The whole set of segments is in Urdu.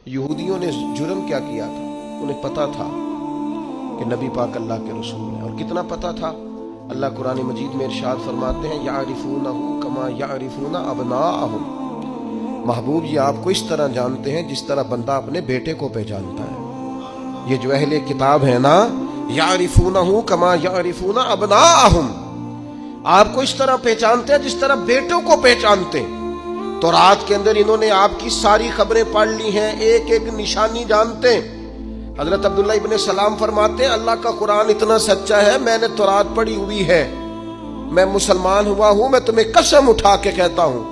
یہودیوں نے جرم کیا کیا تھا؟ انہیں پتا تھا کہ نبی پاک اللہ کے رسول ہیں، اور کتنا پتا تھا؟ اللہ قرآن مجید میں ارشاد فرماتے ہیں یعرفونہ کما یعرفون ابناءہم، محبوب یہ آپ کو اس طرح جانتے ہیں جس طرح بندہ اپنے بیٹے کو پہچانتا ہے۔ یہ جو اہل کتاب ہے نا، یعرفونہ کما یعرفون ابناءہم، آپ کو اس طرح پہچانتے ہیں جس طرح بیٹوں کو پہچانتے ہیں۔ تو رات کے اندر انہوں نے آپ کی ساری خبریں پڑھ لی ہیں، ایک ایک نشانی جانتے ہیں۔ حضرت عبداللہ ابن سلام فرماتے ہیں اللہ کا قرآن اتنا سچا ہے، میں نے تورات پڑھی ہوئی ہے، میں مسلمان ہوا ہوں، میں تمہیں قسم اٹھا کے کہتا ہوں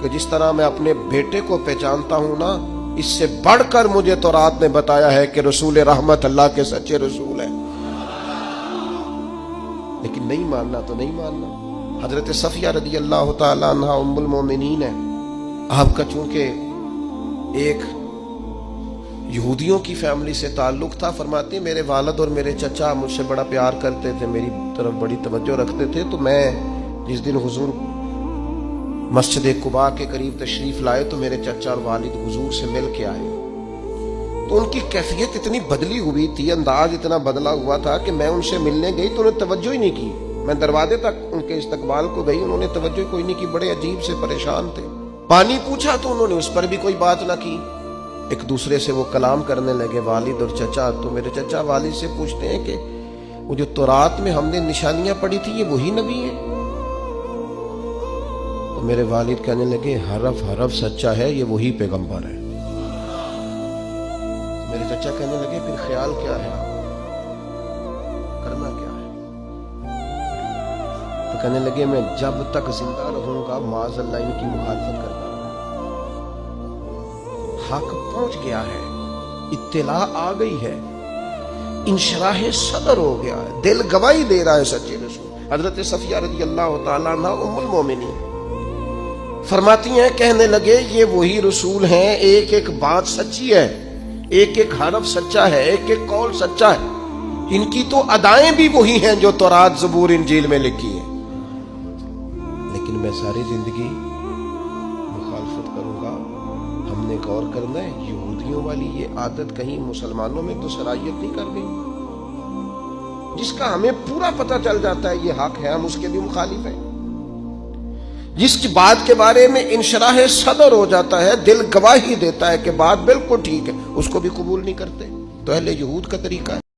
کہ جس طرح میں اپنے بیٹے کو پہچانتا ہوں نا، اس سے بڑھ کر مجھے تورات نے بتایا ہے کہ رسول رحمت اللہ کے سچے رسول ہیں۔ لیکن نہیں ماننا تو نہیں ماننا۔ حضرت صفیہ رضی اللہ تعالیٰ عنہ ام المومنین ہے، آپ کا چونکہ ایک یہودیوں کی فیملی سے تعلق تھا، فرماتے ہیں میرے والد اور میرے چچا مجھ سے بڑا پیار کرتے تھے، میری طرف بڑی توجہ رکھتے تھے، تو میں جس دن حضور مسجد قباء کے قریب تشریف لائے تو میرے چچا اور والد حضور سے مل کے آئے، تو ان کی کیفیت اتنی بدلی ہوئی تھی، انداز اتنا بدلا ہوا تھا کہ میں ان سے ملنے گئی تو انہیں توجہ ہی نہیں کی، میں دروازے تک ان کے استقبال کو گئی، انہوں نے توجہ کوئی نہیں کی، بڑے عجیب سے پریشان تھے۔ پانی پوچھا تو انہوں نے اس پر بھی کوئی بات نہ کی۔ ایک دوسرے سے وہ کلام کرنے لگے والد اور چچا، تو میرے چچا والد سے پوچھتے ہیں کہ وہ جو تورات میں ہم نے نشانیاں پڑھی تھی یہ وہی نبی ہیں؟ تو میرے والد کہنے لگے حرف حرف سچا ہے، یہ وہی پیغمبر ہے۔ میرے چچا کہنے لگے پھر خیال کیا ہے، کرنا کیا ہے؟ تو کہنے لگے میں جب تک زندہ رہوں گا معاذ اللہ ان کی مخالفت کرتا ہوں۔ حق پہنچ گیا ہے، اطلاع آ گئی ہے، انشراح صدر ہو گیا ہے، دل گواہی دے رہا ہے سچے رسول۔ حضرت صفیہ رضی اللہ تعالیٰ عنہ ام المومنین فرماتی ہیں کہنے لگے یہ وہی رسول ہیں، ایک ایک بات سچی ہے، ایک ایک حرف سچا ہے، ایک ایک قول سچا ہے، ان کی تو ادائیں بھی وہی ہیں جو تورات زبور انجیل میں لکھی ہیں، لیکن میں ساری زندگی مخالفت کروں گا۔ ہم نے غور کرنا ہے یہودیوں والی یہ عادت کہیں مسلمانوں میں تو سرایت نہیں کر گئی، جس کا ہمیں پورا پتہ چل جاتا ہے یہ حق ہے، ہم اس کے بھی مخالف ہیں، جس کی بات کے بارے میں انشراح صدر ہو جاتا ہے، دل گواہی دیتا ہے کہ بات بالکل ٹھیک ہے، اس کو بھی قبول نہیں کرتے۔ تو اہل یہود کا طریقہ ہے۔